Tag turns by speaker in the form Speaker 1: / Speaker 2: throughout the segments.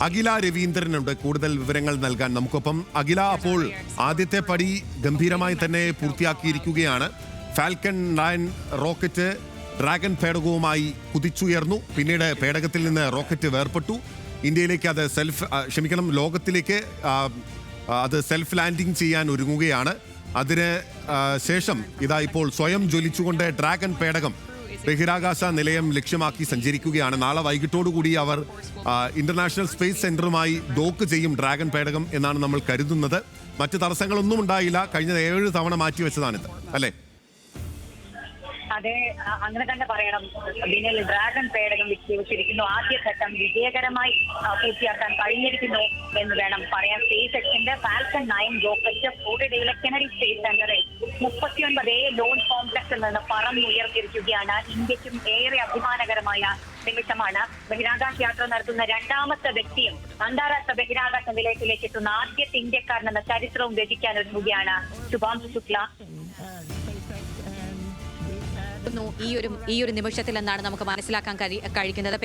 Speaker 1: അഖില രവീന്ദ്രനുണ്ട് കൂടുതൽ വിവരങ്ങൾ നൽകാൻ നമുക്കൊപ്പം. അഖില, അപ്പോൾ ആദ്യത്തെ പടി ഗംഭീരമായി തന്നെ പൂർത്തിയാക്കിയിരിക്കുകയാണ്. ഫാൽക്കൺ 9 റോക്കറ്റ് ഡ്രാഗൺ പേടകവുമായി കുതിച്ചുയർന്നു. പിന്നീട് പേടകത്തിൽ നിന്ന് റോക്കറ്റ് വേർപെട്ടു. ഇന്ത്യയിലേക്ക് അത് ലോകത്തിലേക്ക് അത് സെൽഫ് ലാൻഡിംഗ് ചെയ്യാൻ ഒരുങ്ങുകയാണ്. അതിന് ശേഷം ഇതാ ഇപ്പോൾ സ്വയം ജ്വലിച്ചുകൊണ്ട് ഡ്രാഗൺ പേടകം ബഹിരാകാശ നിലയം ലക്ഷ്യമാക്കി സഞ്ചരിക്കുകയാണ്. നാളെ വൈകിട്ടോടുകൂടി അവർ ഇന്റർനാഷണൽ സ്പേസ് സെന്ററുമായി ഡോക്ക് ചെയ്യും ഡ്രാഗൺ പേടകം എന്നാണ് നമ്മൾ കരുതുന്നത്. മറ്റ് തടസ്സങ്ങളൊന്നും ഉണ്ടായില്ല. കഴിഞ്ഞ 7 തവണ മാറ്റിവെച്ചതാണിത്, അല്ലേ?
Speaker 2: അതെ, അങ്ങനെ തന്നെ പറയണം. ബിനിൽ, ഡ്രാഗൺ പേടകം വിക്ഷേപിച്ചിരിക്കുന്നു. ആദ്യഘട്ടം വിജയകരമായി പൂർത്തിയാക്കാൻ കഴിഞ്ഞിരിക്കുന്നു എന്ന് വേണം പറയാൻ. സ്പേസ് എക്സിന്റെ ഫാൽക്കൺ 9 റോക്കറ്റ് ഫ്ലോറിഡയിലെ കെനഡി സ്പേസ് സെന്ററിൽ 39A ലോഞ്ച് കോംപ്ലക്സിൽ നിന്ന് പറന്നുയർത്തിയിരിക്കുകയാണ്. ഇന്ത്യക്കും ഏറെ അഭിമാനകരമായ നിമിഷമാണ്. ബഹിരാകാശ യാത്ര നടത്തുന്ന 2ാമത്തെ വ്യക്തിയും അന്താരാഷ്ട്ര ബഹിരാകാശ നിലയത്തിലേക്ക് എത്തുന്ന ആദ്യത്തെ ഇന്ത്യക്കാരനെന്ന ചരിത്രവും രചിക്കാൻ ഒരുങ്ങുകയാണ് ശുഭാംശു ശുക്ല.
Speaker 3: ഈ ഒരു നിമിഷത്തിൽ എന്നാണ് നമുക്ക് മനസ്സിലാക്കാൻ കഴിയുന്നത്.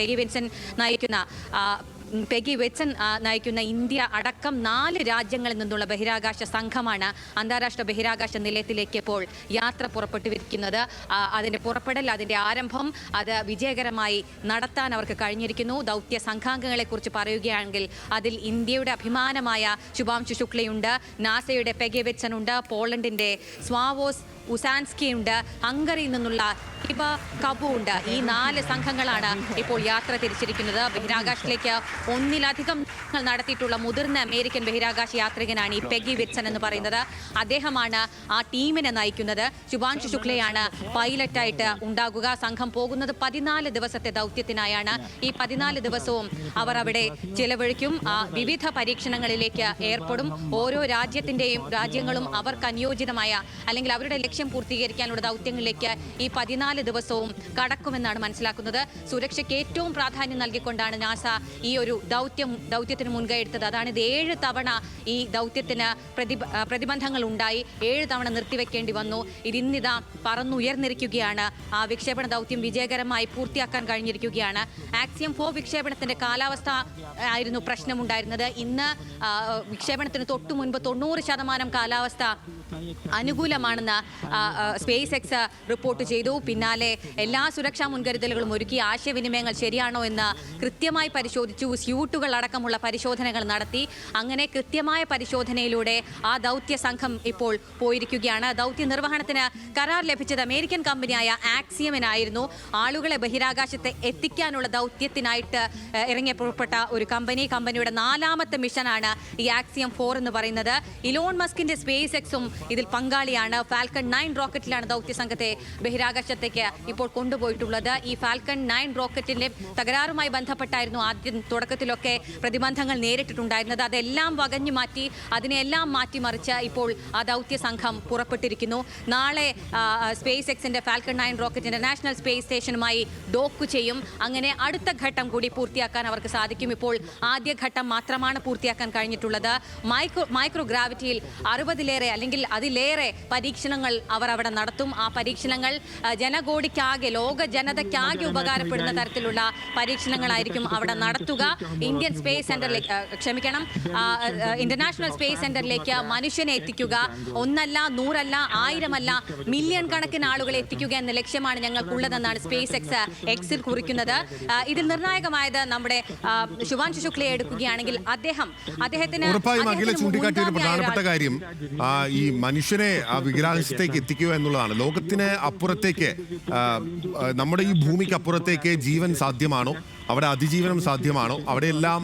Speaker 3: പെഗി വെറ്റ്സൺ നയിക്കുന്ന ഇന്ത്യ അടക്കം 4 രാജ്യങ്ങളിൽ നിന്നുള്ള ബഹിരാകാശ സംഘമാണ് അന്താരാഷ്ട്ര ബഹിരാകാശ നിലയത്തിലേക്ക് ഇപ്പോൾ യാത്ര പുറപ്പെട്ടിരിക്കുന്നത്. അതിൻ്റെ പുറപ്പെടൽ, അതിൻ്റെ ആരംഭം അത് വിജയകരമായി നടത്താൻ അവർക്ക് കഴിഞ്ഞിരിക്കുന്നു. ദൗത്യ സംഘാംഗങ്ങളെക്കുറിച്ച് പറയുകയാണെങ്കിൽ അതിൽ ഇന്ത്യയുടെ അഭിമാനമായ ശുഭാംശു ശുക്ലയുണ്ട്, നാസയുടെ പെഗി വെറ്റ്സൺ ഉണ്ട്, പോളണ്ടിൻ്റെ സ്വാവോസ് ഉസാൻസ്കി ഉണ്ട്, ഹംഗറിയിൽ നിന്നുള്ള ഇബ കബു ഉണ്ട്. ഈ 4 സംഘങ്ങളാണ് ഇപ്പോൾ യാത്ര തിരിച്ചിരിക്കുന്നത്. ബഹിരാകാശത്തിലേക്ക് 1-ലധികം നടത്തിയിട്ടുള്ള മുതിർന്ന അമേരിക്കൻ ബഹിരാകാശ യാത്രികനാണ് ഈ പെഗി വെറ്റ്സൺ എന്ന് പറയുന്നത്. അദ്ദേഹമാണ് ആ ടീമിനെ നയിക്കുന്നത്. ശുഭാംശു ശുക്ലയാണ് പൈലറ്റായിട്ട് ഉണ്ടാകുക. സംഘം പോകുന്നത് 14 ദിവസത്തെ ദൗത്യത്തിനായാണ്. ഈ 14 ദിവസവും അവർ അവിടെ ചിലവഴിക്കും. വിവിധ പരീക്ഷണങ്ങളിലേക്ക് ഏർപ്പെടും. ഓരോ രാജ്യങ്ങളും അവർക്ക് അനുയോജ്യമായ അല്ലെങ്കിൽ അവരുടെ ലക്ഷ്യം പൂർത്തീകരിക്കാനുള്ള ദൗത്യങ്ങളിലേക്ക് ഈ 14 ദിവസവും കടക്കുമെന്നാണ് മനസ്സിലാക്കുന്നത്. സുരക്ഷയ്ക്ക് ഏറ്റവും പ്രാധാന്യം നൽകിക്കൊണ്ടാണ് നാസ ഈ ഒരു ദൗത്യത്തിന് മുൻകൈ എടുത്തത്. അതാണ് ഇത് 7 തവണ ഈ ദൗത്യത്തിന് പ്രതിബന്ധങ്ങൾ ഉണ്ടായി. 7 തവണ നിർത്തിവെക്കേണ്ടി വന്നു. ഇന്നിതാ പറന്നുയർന്നിരിക്കുകയാണ്. ആ വിക്ഷേപണ ദൗത്യം വിജയകരമായി പൂർത്തിയാക്കാൻ കഴിഞ്ഞിരിക്കുകയാണ്. ആക്സിയം 4 വിക്ഷേപണത്തിന്റെ കാലാവസ്ഥ ആയിരുന്നു പ്രശ്നമുണ്ടായിരുന്നത്. ഇന്ന് വിക്ഷേപണത്തിന് തൊട്ടു മുൻപ് 90% കാലാവസ്ഥ അനുകൂലമാണെന്ന് സ്പേസ് എക്സ് റിപ്പോർട്ട് ചെയ്തു. പിന്നാലെ എല്ലാ സുരക്ഷാ മുൻകരുതലുകളും ഒരുക്കി. ആശയവിനിമയങ്ങൾ ശരിയാണോ എന്ന് കൃത്യമായി പരിശോധിച്ചു. സ്യൂട്ടുകൾ അടക്കമുള്ള പരിശോധനകൾ നടത്തി. അങ്ങനെ കൃത്യമായ പരിശോധനയിലൂടെ ആ ദൗത്യ സംഘം ഇപ്പോൾ പോയിരിക്കുകയാണ്. ദൗത്യ നിർവഹണത്തിന് കരാർ ലഭിച്ചത് അമേരിക്കൻ കമ്പനിയായ ആക്സിയമിനായിരുന്നു. ആളുകളെ ബഹിരാകാശത്തെ എത്തിക്കാനുള്ള ദൗത്യത്തിനായിട്ട് ഇറങ്ങി പുറപ്പെട്ട ഒരു കമ്പനിയുടെ 4ാമത്തെ മിഷനാണ് ഈ ആക്സിയം 4 എന്ന് പറയുന്നത്. ഇലോൺ മസ്കിന്റെ സ്പേസ് എക്സും ഇതിൽ പങ്കാളിയാണ്. ഫാൽക്കൺ 9 റോക്കറ്റിലാണ് ദൗത്യ സംഘത്തെ ബഹിരാകാശത്തേക്ക് ഇപ്പോൾ കൊണ്ടുപോയിട്ടുള്ളത്. ഈ ഫാൽക്കൺ 9 റോക്കറ്റിന്റെ തകരാറുമായി ബന്ധപ്പെട്ടായിരുന്നു ആദ്യം തുടക്കത്തിലൊക്കെ പ്രതിബന്ധങ്ങൾ നേരിട്ടിട്ടുണ്ടായിരുന്നത്. അതെല്ലാം വകഞ്ഞു മാറ്റി, അതിനെല്ലാം മാറ്റിമറിച്ച് ഇപ്പോൾ ആ ദൗത്യ സംഘം പുറപ്പെട്ടിരിക്കുന്നു. നാളെ സ്പേസ് എക്സിന്റെ ഫാൽക്കൺ 9 റോക്കറ്റ് ഇന്റർനാഷണൽ സ്പേസ് സ്റ്റേഷനുമായി ഡോക്ക് ചെയ്യും. അങ്ങനെ അടുത്ത ഘട്ടം കൂടി പൂർത്തിയാക്കാൻ അവർക്ക് സാധിക്കും. ഇപ്പോൾ ആദ്യഘട്ടം മാത്രമാണ് പൂർത്തിയാക്കാൻ കഴിഞ്ഞിട്ടുള്ളത്. മൈക്രോഗ്രാവിറ്റിയിൽ 60-ലേറെ അല്ലെങ്കിൽ അതിലേറെ പരീക്ഷണങ്ങൾ അവർ അവിടെ നടത്തും. ആ പരീക്ഷണങ്ങൾ ജനകോടിക്കാകെ, ലോക ജനതയ്ക്കാകെ ഉപകാരപ്പെടുന്ന തരത്തിലുള്ള പരീക്ഷണങ്ങളായിരിക്കും അവിടെ നടത്തുക. ഇന്റർനാഷണൽ സ്പേസ് സെന്ററിലേക്ക് മനുഷ്യനെ എത്തിക്കുക. 1 അല്ല, 100 അല്ല, 1000 അല്ല, മില്യൺ കണക്കിന് ആളുകളെ എത്തിക്കുക എന്ന ലക്ഷ്യമാണ് ഞങ്ങൾക്കുള്ളതെന്നാണ് സ്പേസ് എക്സിൽ കുറിക്കുന്നത്. ഇതിൽ നിർണായകമായത് നമ്മുടെ ശുഭാംശു ശുക്ലയെ എടുക്കുകയാണെങ്കിൽ അദ്ദേഹത്തിന്
Speaker 1: ചൂണ്ടിക്കാട്ടിയ ഒരു പ്രധാനപ്പെട്ട കാര്യം ഈ മനുഷ്യനെ ആ ബഹിരാകാശത്തേക്ക് എത്തിക്കുക എന്നുള്ളതാണ്. ലോകത്തിന് അപ്പുറത്തേക്ക്, നമ്മുടെ ഈ ഭൂമിക്ക് അപ്പുറത്തേക്ക് ജീവൻ സാധ്യമാണോ, അവിടെ അതിജീവനം സാധ്യമാണോ, അവിടെയെല്ലാം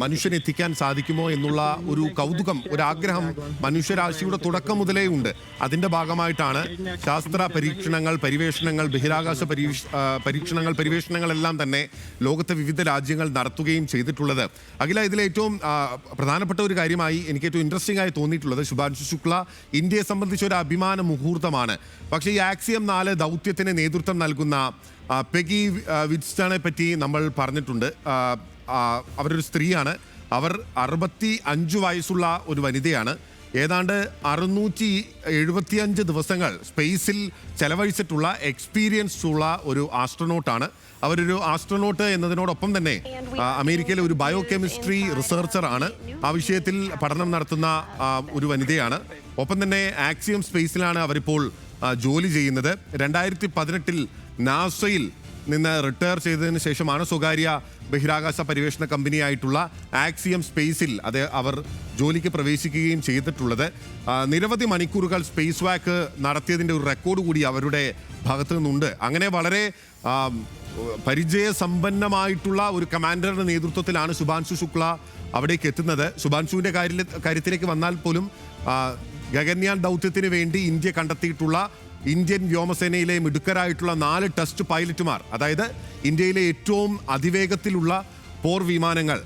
Speaker 1: മനുഷ്യനെ എത്തിക്കാൻ സാധിക്കുമോ എന്നുള്ള ഒരു കൗതുകം, ഒരാഗ്രഹം മനുഷ്യരാശിയുടെ തുടക്കം മുതലേ ഉണ്ട്. അതിന്റെ ഭാഗമായിട്ടാണ് ശാസ്ത്ര പരീക്ഷണങ്ങൾ, പരിവേഷണങ്ങൾ, ബഹിരാകാശ പരിവേഷണങ്ങളെല്ലാം തന്നെ ലോകത്തെ വിവിധ രാജ്യങ്ങൾ നടത്തുകയും ചെയ്തിട്ടുള്ളത്. അഖില, ഇതിലേറ്റവും പ്രധാനപ്പെട്ട ഒരു കാര്യമായി എനിക്ക് ഏറ്റവും ഇൻട്രസ്റ്റിംഗ് ആയി തോന്നിയിട്ടുള്ളത് ശുഭാംശു ശുക്ല ഇന്ത്യയെ സംബന്ധിച്ച ഒരു അഭിമാന മുഹൂർത്തമാണ്. പക്ഷേ ഈ ആക്സിയം 4 ദൗത്യത്തിന് നേതൃത്വം നൽകുന്ന പെഗി വെറ്റ്സണെ പറ്റി നമ്മൾ പറഞ്ഞിട്ടുണ്ട്. അവരൊരു സ്ത്രീയാണ്. അവർ 65 വയസ്സുള്ള ഒരു വനിതയാണ്. ഏതാണ്ട് 675 ദിവസങ്ങൾ സ്പേസിൽ ചെലവഴിച്ചിട്ടുള്ള എക്സ്പീരിയൻസ് ഉള്ള ഒരു ആസ്ട്രോനോട്ടാണ്. അവരൊരു ആസ്ട്രോനോട്ട് എന്നതിനോടൊപ്പം തന്നെ അമേരിക്കയിലെ ഒരു ബയോകെമിസ്ട്രി റിസർച്ചർ ആണ്. ആ വിഷയത്തിൽ പഠനം നടത്തുന്ന ഒരു വനിതയാണ്. ഒപ്പം തന്നെ ആക്സിയം സ്പേസിലാണ് അവരിപ്പോൾ ജോലി ചെയ്യുന്നത്. 2018 നാസയിൽ നിന്ന് റിട്ടയർ ചെയ്തതിന് ശേഷമാണ് സ്വകാര്യ ബഹിരാകാശ പര്യവേഷണ കമ്പനിയായിട്ടുള്ള ആക്സിയം സ്പേസിൽ അവർ ജോലിക്ക് പ്രവേശിക്കുകയും ചെയ്തിട്ടുള്ളത്. നിരവധി മണിക്കൂറുകൾ സ്പേസ് വാക്ക് നടത്തിയതിൻ്റെ ഒരു റെക്കോർഡ് കൂടി അവരുടെ ഭാഗത്തു നിന്നുണ്ട്. അങ്ങനെ വളരെ പരിചയസമ്പന്നമായിട്ടുള്ള ഒരു കമാൻഡറുടെ നേതൃത്വത്തിലാണ് ശുഭാൻശു ശുക്ല അവിടേക്ക് എത്തുന്നത്. ശുഭാൻശുവിൻ്റെ കാര്യത്തിലേക്ക് വന്നാൽ പോലും ഗഗൻയാൻ ദൗത്യത്തിന് വേണ്ടി ഇന്ത്യ കണ്ടെത്തിയിട്ടുള്ള ഇന്ത്യൻ വ്യോമസേനയിലെ മിടുക്കരായിട്ടുള്ള 4 ടെസ്റ്റ് പൈലറ്റുമാർ, അതായത് ഇന്ത്യയിലെ ഏറ്റവും അതിവേഗത്തിലുള്ള പോർ വിമാനങ്ങൾ,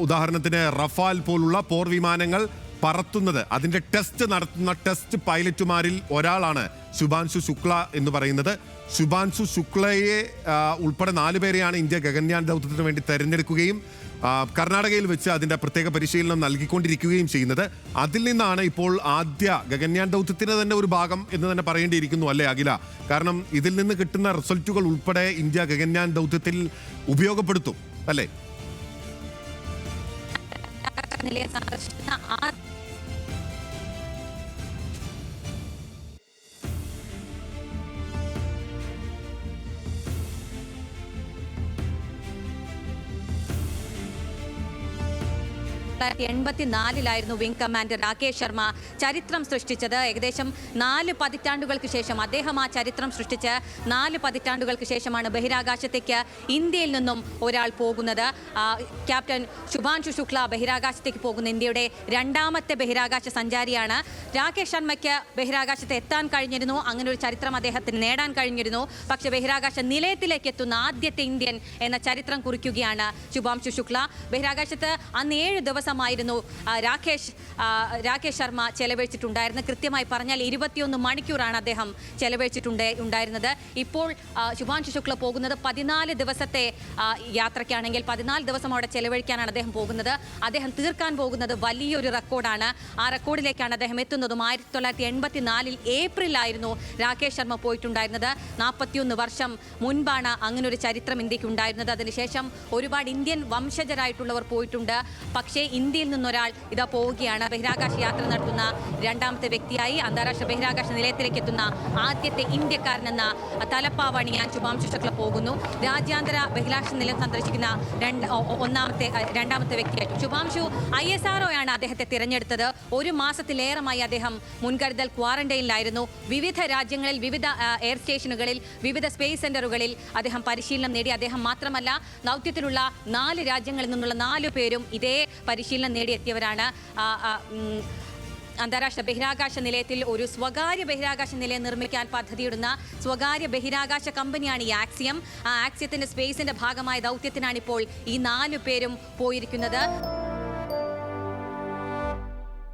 Speaker 1: ഉദാഹരണത്തിന് റഫാൽ പോലുള്ള പോർ വിമാനങ്ങൾ പറത്തുന്നത്, അതിൻ്റെ ടെസ്റ്റ് നടത്തുന്ന ടെസ്റ്റ് പൈലറ്റുമാരിൽ ഒരാളാണ് ശുഭാൻശു ശുക്ല എന്ന് പറയുന്നത്. ശുഭാൻശു ശുക്ലയെ ഉൾപ്പെടെ 4 പേരെയാണ് ഇന്ത്യ ഗഗൻയാൻ ദൗത്യത്തിന് വേണ്ടി തെരഞ്ഞെടുക്കുകയും കർണാടകയിൽ വെച്ച് അതിൻ്റെ പ്രത്യേക പരിശീലനം നൽകിക്കൊണ്ടിരിക്കുകയും ചെയ്യുന്നത്. അതിൽ നിന്നാണ് ഇപ്പോൾ ആദ്യ ഗഗൻയാൻ ദൗത്യത്തിന് തന്നെ ഒരു ഭാഗം എന്ന് തന്നെ പറയേണ്ടിയിരിക്കുന്നു, അല്ലേ അഖില? കാരണം ഇതിൽ നിന്ന് കിട്ടുന്ന റിസൾട്ടുകൾ ഉൾപ്പെടെ ഇന്ത്യ ഗഗൻയാൻ ദൗത്യത്തിൽ ഉപയോഗപ്പെടുത്തും, അല്ലേ?
Speaker 3: വിംഗ് കമാൻഡർ രാകേഷ് ശർമ്മ ചരിത്രം സൃഷ്ടിച്ചത്. ഏകദേശം 4 പതിറ്റാണ്ടുകൾക്ക് ശേഷം അദ്ദേഹം ആ ചരിത്രം സൃഷ്ടിച്ച് 4 പതിറ്റാണ്ടുകൾക്ക് ശേഷമാണ് ബഹിരാകാശത്തേക്ക് ഇന്ത്യയിൽ നിന്നും ഒരാൾ പോകുന്നത്. ക്യാപ്റ്റൻ ശുഭാൻശു ശുക്ല ബഹിരാകാശത്തേക്ക് പോകുന്ന ഇന്ത്യയുടെ 2ാമത്തെ ബഹിരാകാശ സഞ്ചാരിയാണ്. രാകേഷ് ശർമ്മയ്ക്ക് ബഹിരാകാശത്ത് എത്താൻ കഴിഞ്ഞിരുന്നു, അങ്ങനെ ഒരു ചരിത്രം അദ്ദേഹത്തിന് നേടാൻ കഴിഞ്ഞിരുന്നു. പക്ഷേ ബഹിരാകാശ നിലയത്തിലേക്ക് എത്തുന്ന ആദ്യത്തെ ഇന്ത്യൻ എന്ന ചരിത്രം കുറിക്കുകയാണ് ശുഭാൻശു ശുക്ല. ബഹിരാകാശത്ത് അന്ന് 7 ദിവസമായിരുന്നു രാകേഷ് ശർമ്മ ചെലവഴിച്ചിട്ടുണ്ടായിരുന്നത്. കൃത്യമായി പറഞ്ഞാൽ 21 മണിക്കൂറാണ് അദ്ദേഹം ചെലവഴിച്ചിട്ടുണ്ടായിരുന്നത്. ഇപ്പോൾ ശുഭാൻശു ശുക്ല പോകുന്നത് 14 ദിവസത്തെ യാത്രയ്ക്കാണെങ്കിൽ 14 ദിവസം അവിടെ ചെലവഴിക്കാനാണ് അദ്ദേഹം പോകുന്നത്. അദ്ദേഹം തീർക്കാൻ പോകുന്നത് വലിയൊരു റെക്കോർഡാണ്. ആ റെക്കോർഡിലേക്കാണ് അദ്ദേഹം എത്തുന്നതും. 1984 ഏപ്രിലായിരുന്നു രാകേഷ് ശർമ്മ പോയിട്ടുണ്ടായിരുന്നത്. 41 വർഷം മുൻപാണ് അങ്ങനൊരു ചരിത്രം ഇന്ത്യക്ക് ഉണ്ടായിരുന്നത്. അതിനുശേഷം ഒരുപാട് ഇന്ത്യൻ വംശജരായിട്ടുള്ളവർ പോയിട്ടുണ്ട്. പക്ഷേ ഇന്ത്യയിൽ നിന്നൊരാൾ ഇതാ പോവുകയാണ്. ബഹിരാകാശ യാത്ര നടത്തുന്ന 2ാമത്തെ വ്യക്തിയായി അന്താരാഷ്ട്ര ബഹിരാകാശ നിലയത്തിലേക്ക് എത്തുന്ന ആദ്യത്തെ ഇന്ത്യക്കാരനെന്ന തലപ്പാവണിയാൻ ശുഭാൻശു ശുക്ല പോകുന്നു. രാജ്യാന്തര ബഹിരാകാശ നിലയം സന്ദർശിക്കുന്ന 2ാമത്തെ വ്യക്തിയായിട്ട് ശുഭാൻശു ISRO ആണ് അദ്ദേഹത്തെ തിരഞ്ഞെടുത്തത്. 1 മാസത്തിലേറെമായി അദ്ദേഹം മുൻകരുതൽ ക്വാറന്റൈനിലായിരുന്നു. വിവിധ രാജ്യങ്ങളിൽ, വിവിധ എയർ സ്റ്റേഷനുകളിൽ, വിവിധ സ്പേസ് സെന്ററുകളിൽ അദ്ദേഹം പരിശീലനം നേടി. അദ്ദേഹം മാത്രമല്ല, ദൗത്യത്തിലുള്ള 4 രാജ്യങ്ങളിൽ നിന്നുള്ള 4 പേരും ഇതേ പരിശീലനം നേടിയെത്തിയവരാണ്. അന്താരാഷ്ട്ര ബഹിരാകാശ നിലയത്തിൽ ഒരു സ്വകാര്യ ബഹിരാകാശ നിലയം നിർമ്മിക്കാൻ പദ്ധതിയിടുന്ന സ്വകാര്യ ബഹിരാകാശ കമ്പനിയാണ് ഈ ആക്സിയം. ആ ആക്സിയത്തിന്റെ സ്പേസിന്റെ ഭാഗമായ ദൗത്യത്തിനാണ് ഇപ്പോൾ ഈ 4 പേരും പോയിരിക്കുന്നത്.